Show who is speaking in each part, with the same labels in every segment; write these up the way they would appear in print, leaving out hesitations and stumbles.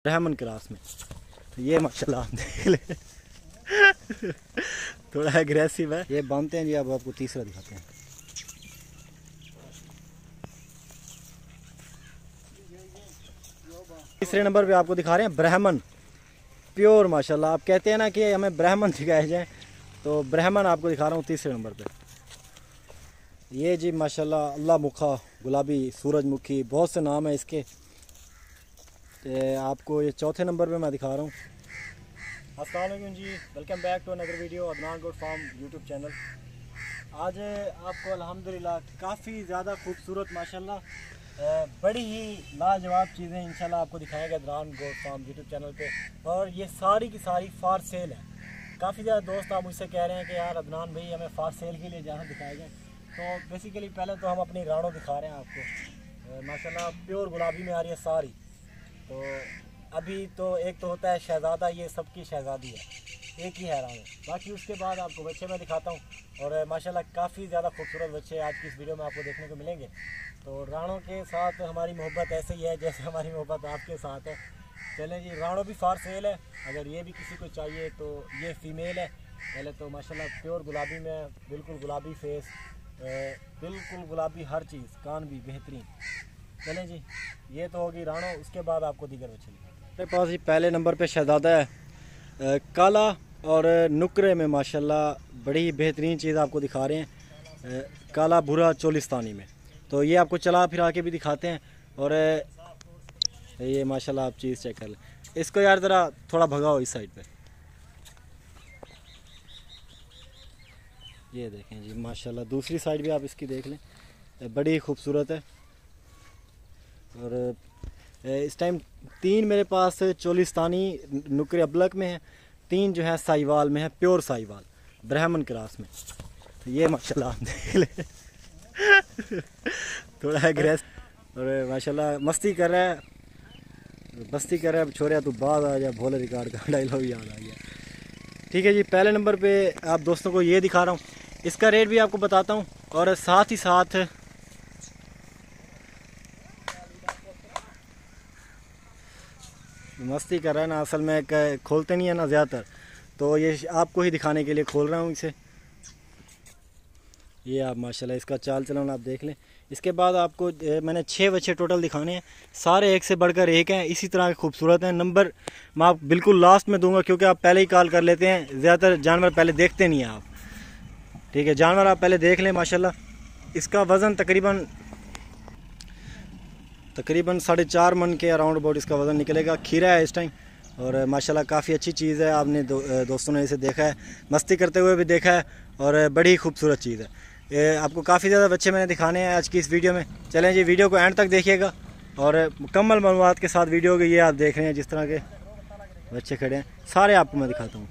Speaker 1: ब्राह्मण क्रास में। तो ये माशाल्लाह आप देख ले थोड़ा एग्रेसिव है। ये बांधते हैं जी। अब आपको तीसरा दिखाते हैं। तीसरे नंबर पे आपको दिखा रहे हैं ब्राह्मण प्योर माशाल्लाह। आप कहते हैं ना कि हमें ब्राह्मण दिखाए जाए, तो ब्राह्मण आपको दिखा रहा हूँ तीसरे नंबर पे। ये जी माशाल्लाह अल्लाह मुखा, गुलाबी, सूरजमुखी, बहुत से नाम है इसके। आपको ये चौथे नंबर पे मैं दिखा रहा हूँ। अस्सलाम वालेकुम जी, welcome back to another video Adnan goat farm YouTube channel. आज आपको अल्हम्दुलिल्लाह काफ़ी ज़्यादा खूबसूरत माशाल्लाह बड़ी ही लाजवाब चीज़ें इंशाल्लाह आपको दिखाएंगे Adnan goat farm YouTube channel पे। और ये सारी की सारी फार सेल है। काफ़ी ज़्यादा दोस्त आप मुझसे कह रहे हैं कि यार अदनान भाई हमें फार सेल के लिए जहाँ दिखाए जाए। तो बेसिकली पहले तो हम अपनी राणो दिखा रहे हैं आपको। माशाल्लाह प्योर गुलाबी में आ रही है सारी। तो अभी तो एक तो होता है शहज़ादा, ये सबकी शहज़ादी है, एक ही है राणो। बाकी उसके बाद आपको बच्चे मैं दिखाता हूँ। और माशाल्लाह काफ़ी ज़्यादा खूबसूरत बच्चे आज की इस वीडियो में आपको देखने को मिलेंगे। तो राणो के साथ हमारी मोहब्बत ऐसे ही है जैसे हमारी मोहब्बत आपके साथ है। चलें जी, राणो भी फार सेल है। अगर ये भी किसी को चाहिए तो ये फ़ीमेल है। पहले तो माशाल्लाह प्योर गुलाबी में, बिल्कुल गुलाबी फेस, बिल्कुल गुलाबी हर चीज़, कान भी बेहतरीन। चलें जी, ये तो होगी राणो। उसके बाद आपको दीगर बच्चे मेरे पास ही पहले नंबर पे शहज़ादा है काला और नुकरे में माशाल्लाह बड़ी बेहतरीन चीज़ आपको दिखा रहे हैं। काला भूरा चोलिस्तानी में। तो ये आपको चला फिरा के भी दिखाते हैं। और ये माशाल्लाह आप चीज़ चेक कर लें। इसको यार ज़रा थोड़ा भगाओ इस साइड पे। ये देखें जी माशाल्लाह दूसरी साइड भी आप इसकी देख लें, बड़ी खूबसूरत है। और इस टाइम 3 मेरे पास चोलिस्तानी नुकरे अबलक में है, 3 जो है साहिवाल में है, प्योर साहिवाल ब्राह्मण क्रास में। तो ये माशाल्लाह आप देख ले थोड़ा एग्रेसिव और माशाल्लाह मस्ती कर रहा है, मस्ती कर रहा है। छोड़िया तू बाद आ जा, भोले रिकॉर्ड का डायलॉग याद आ गया। ठीक है जी, पहले नंबर पे आप दोस्तों को ये दिखा रहा हूँ। इसका रेट भी आपको बताता हूँ और साथ ही साथ मस्ती कर रहा है ना, असल में खोलते नहीं है ना ज़्यादातर, तो ये आपको ही दिखाने के लिए खोल रहा हूँ इसे। ये आप माशाल्लाह इसका चाल चलन आप देख लें। इसके बाद आपको मैंने 6 बच्चे टोटल दिखाने हैं, सारे एक से बढ़कर एक हैं, इसी तरह के खूबसूरत हैं। नंबर मैं आप बिल्कुल लास्ट में दूंगा क्योंकि आप पहले ही कॉल कर लेते हैं, ज़्यादातर जानवर पहले देखते नहीं हैं आप। ठीक है, जानवर आप पहले देख लें माशाल्लाह। इसका वज़न तकरीबन 4.5 मन के अराउंड अबाउट इसका वज़न निकलेगा। खीरा है इस टाइम और माशाल्लाह काफ़ी अच्छी चीज़ है। आपने दोस्तों ने इसे देखा है, मस्ती करते हुए भी देखा है और बड़ी खूबसूरत चीज़ है। ये आपको काफ़ी ज़्यादा बच्चे मैंने दिखाने हैं आज की इस वीडियो में। चलें जी, वीडियो को एंड तक देखिएगा और मुकम्मल मालूमात के साथ वीडियो के ये आप देख रहे हैं जिस तरह के बच्चे खड़े हैं, सारे आपको मैं दिखाता हूँ।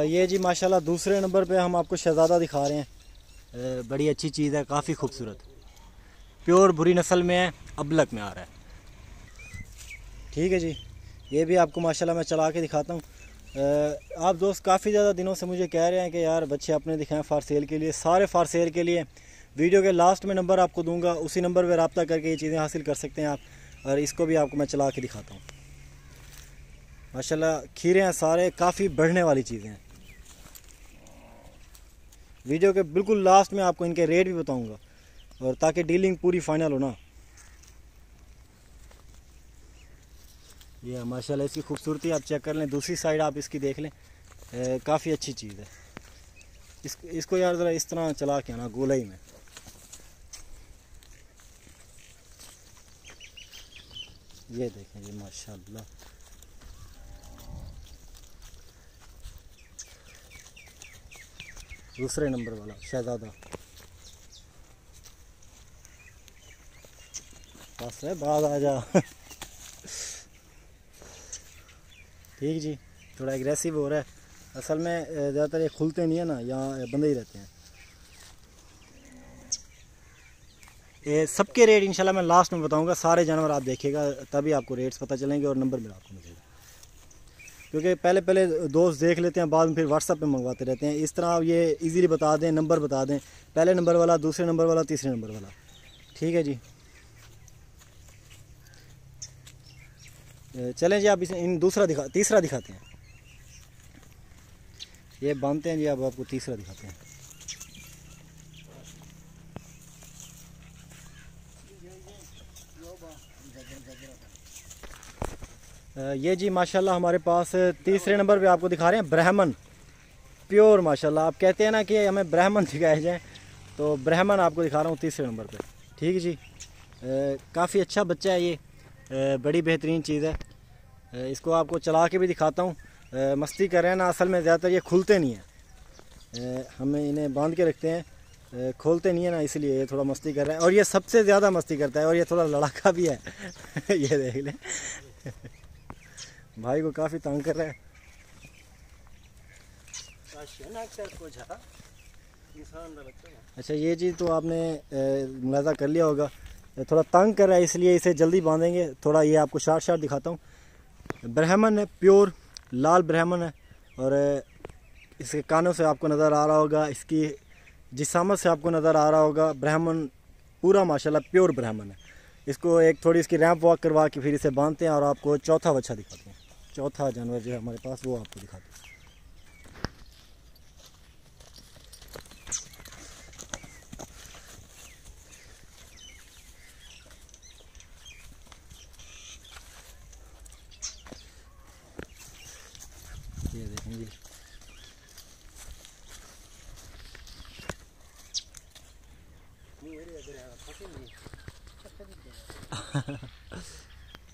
Speaker 1: ये जी माशाल्लाह दूसरे नंबर पे हम आपको शहज़ादा दिखा रहे हैं। बड़ी अच्छी चीज़ है, काफ़ी खूबसूरत, प्योर बुरी नस्ल में है, अबलक में आ रहा है। ठीक है जी, ये भी आपको माशाल्लाह मैं चला के दिखाता हूँ। आप दोस्त काफ़ी ज़्यादा दिनों से मुझे कह रहे हैं कि यार बच्चे अपने दिखाएं फार सेल के लिए। सारे फार सेल के लिए वीडियो के लास्ट में नंबर आपको दूंगा, उसी नंबर पर रब्ता करके ये चीज़ें हासिल कर सकते हैं आप। और इसको भी आपको मैं चला के दिखाता हूँ। माशाल्लाह खीरे हैं सारे, काफ़ी बढ़ने वाली चीज़ें हैं। वीडियो के बिल्कुल लास्ट में आपको इनके रेट भी बताऊंगा और ताकि डीलिंग पूरी फाइनल हो ना। ये माशाल्लाह इसकी खूबसूरती आप चेक कर लें, दूसरी साइड आप इसकी देख लें, काफ़ी अच्छी चीज़ है। इसको यार ज़रा इस तरह चला के आना गोलाई में। ये देखें जी माशाल्लाह, दूसरे नंबर वाला शहज़ादा। बस है, बाद आ जा ठीक जी, थोड़ा एग्रेसिव हो रहा है। असल में ज़्यादातर ये खुलते नहीं है ना, यहाँ बंदे ही रहते हैं। ये सबके रेट इंशाल्लाह मैं लास्ट में बताऊंगा। सारे जानवर आप देखिएगा तभी आपको रेट्स पता चलेंगे और नंबर भी आपको मिलेगा। क्योंकि पहले दोस्त देख लेते हैं, बाद में फिर व्हाट्सएप पे मंगवाते रहते हैं। इस तरह आप ये इजीली बता दें, नंबर बता दें, पहले नंबर वाला, दूसरे नंबर वाला, तीसरे नंबर वाला। ठीक है जी, चलें जी, आप इसे इन तीसरा दिखाते हैं। ये बांधते हैं जी, अब आपको तीसरा दिखाते हैं। ये जी माशाल्लाह हमारे पास तीसरे नंबर पे आपको दिखा रहे हैं ब्राह्मण प्योर। माशाल्लाह आप कहते हैं ना कि हमें ब्राह्मण दिखाए जाएँ, तो ब्राह्मण आपको दिखा रहा हूँ तीसरे नंबर पे। ठीक है जी, काफ़ी अच्छा बच्चा है ये, बड़ी बेहतरीन चीज़ है। इसको आपको चला के भी दिखाता हूँ। मस्ती कर रहे हैं ना, असल में ज़्यादातर ये खुलते नहीं हैं। हमें इन्हें बांध के रखते हैं, खोलते नहीं है ना, इसलिए ये थोड़ा मस्ती कर रहा है। और ये सबसे ज़्यादा मस्ती करता है, और ये थोड़ा लड़ाका भी है। ये देख लें, भाई को काफ़ी तंग कर रहा है। अच्छा ये चीज़ तो आपने मुलाज़ा कर लिया होगा, थोड़ा तंग कर रहा है, इसलिए इसे जल्दी बांधेंगे। थोड़ा ये आपको शार्ट दिखाता हूँ। ब्राह्मण है, प्योर लाल ब्राह्मण है, और इसके कानों से आपको नज़र आ रहा होगा, इसकी जिसामत से आपको नज़र आ रहा होगा, ब्राह्मण पूरा माशाल्लाह प्योर ब्राह्मण है। इसको एक थोड़ी इसकी रैंप वॉक करवा के फिर इसे बांधते हैं, और आपको चौथा बच्चा दिखाते हैं। चौथा जानवर जो है हमारे पास, वो आपको दिखाते हैं। ये देखें जी,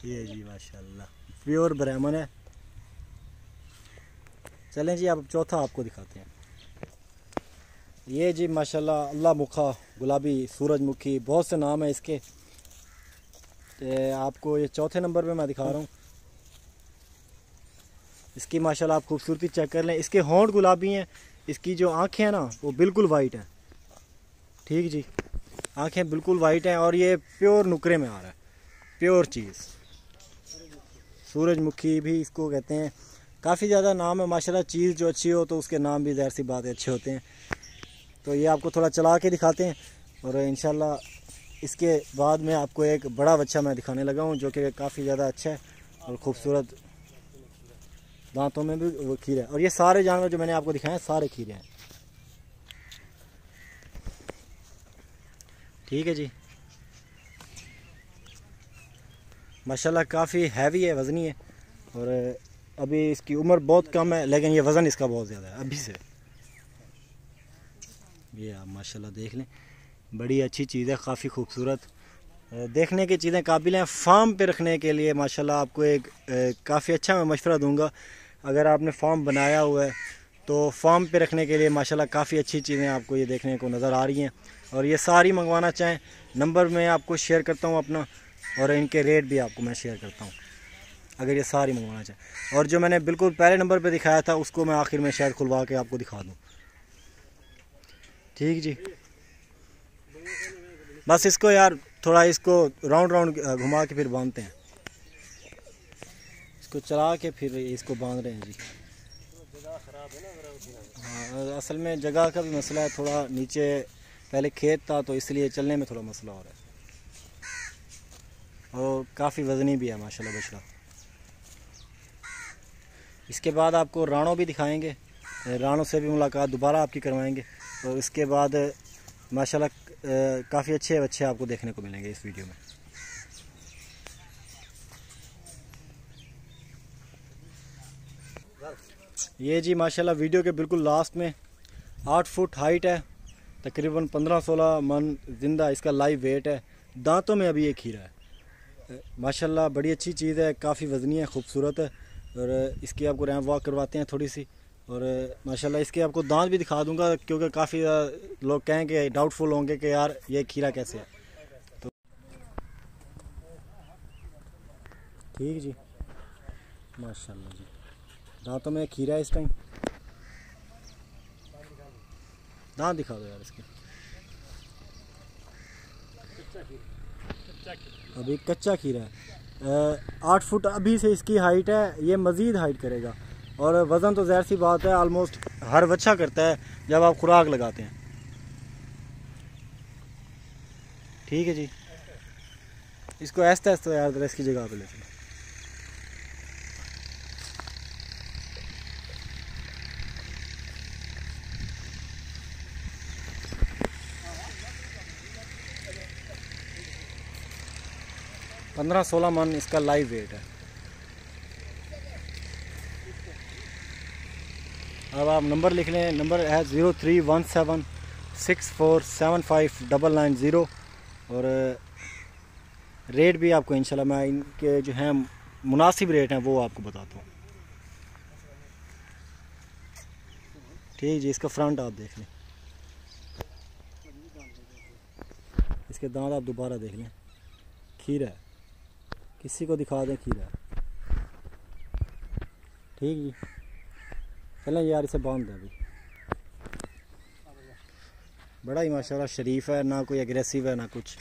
Speaker 1: ये जी माशाल्लाह प्योर ब्राह्मण है। चलें जी, अब चौथा आपको दिखाते हैं। ये जी माशाल्लाह अल्लाह मुखा, गुलाबी, सूरजमुखी, बहुत से नाम है इसके। आपको ये चौथे नंबर पे मैं दिखा रहा हूँ। इसकी माशाल्लाह आप खूबसूरती चेक कर लें। इसके होंठ गुलाबी हैं, इसकी जो आँखें हैं ना वो बिल्कुल वाइट हैं। ठीक जी, आँखें बिल्कुल वाइट हैं, और ये प्योर नुकरे में आ रहा है, प्योर चीज़। सूरजमुखी भी इसको कहते हैं। काफ़ी ज़्यादा नाम है माशाल्लाह। चीज़ जो अच्छी हो तो उसके नाम भी ज़ाहिर सी बात है अच्छे होते हैं। तो ये आपको थोड़ा चला के दिखाते हैं, और इंशाल्लाह इसके बाद में आपको एक बड़ा बच्चा मैं दिखाने लगा हूँ, जो कि काफ़ी ज़्यादा अच्छा है और ख़ूबसूरत, दांतों में भी वो खीरे है। और ये सारे जानवर जो मैंने आपको दिखाए हैं सारे खीरे हैं। ठीक है जी, माशाल्लाह काफ़ी हैवी है, वज़नी है, और अभी इसकी उम्र बहुत कम है, लेकिन ये वज़न इसका बहुत ज़्यादा है अभी से। ये आप माशाल्लाह देख लें, बड़ी अच्छी चीज़ है, काफ़ी खूबसूरत, देखने की चीज़ें काबिल हैं। फार्म पे रखने के लिए माशाल्लाह आपको एक काफ़ी अच्छा मैं मशवरा दूंगा। अगर आपने फार्म बनाया हुआ है तो फार्म पे रखने के लिए माशाल्लाह काफ़ी अच्छी चीज़ें आपको ये देखने को नज़र आ रही हैं। और ये सारी मंगवाना चाहें, नंबर मैं आपको शेयर करता हूँ अपना, और इनके रेट भी आपको मैं शेयर करता हूँ अगर ये सारी मंगवाना चाहें। और जो मैंने बिल्कुल पहले नंबर पे दिखाया था उसको मैं आखिर में शायद खुलवा के आपको दिखा दूँ। ठीक जी, बस इसको यार थोड़ा इसको राउंड घुमा के फिर बांधते हैं। इसको चला के फिर इसको बांध रहे हैं जी। हाँ, असल में जगह का भी मसला है, थोड़ा नीचे पहले खेत था तो इसलिए चलने में थोड़ा मसला हो रहा है, और काफ़ी वज़नी भी है माशाल्लाह बछड़ा। इसके बाद आपको राणों भी दिखाएंगे, राणों से भी मुलाकात दोबारा आपकी करवाएंगे, और इसके बाद माशाल्लाह काफ़ी अच्छे बच्चे आपको देखने को मिलेंगे इस वीडियो में। ये जी माशाल्लाह वीडियो के बिल्कुल लास्ट में 8 फुट हाइट है, तकरीबन 15-16 मन जिंदा इसका लाइव वेट है। दांतों में अभी ये खीरा है, माशाल्लाह बड़ी अच्छी चीज़ है, काफ़ी वज़नी है, खूबसूरत है। और इसकी आपको रैंप वॉक करवाते हैं थोड़ी सी, और माशाल्लाह इसके आपको दांत भी दिखा दूंगा, क्योंकि काफ़ी लोग कहेंगे, डाउटफुल होंगे कि यार ये खीरा कैसे है। तो ठीक जी, माशाल्लाह जी, दांतों में खीरा है इस टाइम। दांत दिखा दो यार इसके। अभी कच्चा खीरा है, 8 फुट अभी से इसकी हाइट है, ये मज़ीद हाइट करेगा। और वज़न तो ज़ाहिर सी बात है आलमोस्ट हर बच्चा करता है जब आप खुराक लगाते हैं। ठीक है जी, इसको ऐसा यार इसकी जगह पे ले चलो। 15-16 मन इसका लाइव वेट है। अब आप नंबर लिख लें, नंबर है 031764759990। और रेट भी आपको इंशाल्लाह मैं इनके जो हैं मुनासिब रेट हैं वो आपको बताता हूँ। ठीक जी, इसका फ्रंट आप देख लें, इसके दांत आप दोबारा देख लें, खीरा है, किसी को दिखा दें खीरा है। ठीक जी, चलें यार इसे बांध दें अभी। बड़ा ही माशाल्लाह शरीफ है, ना कोई एग्रेसिव है ना कुछ।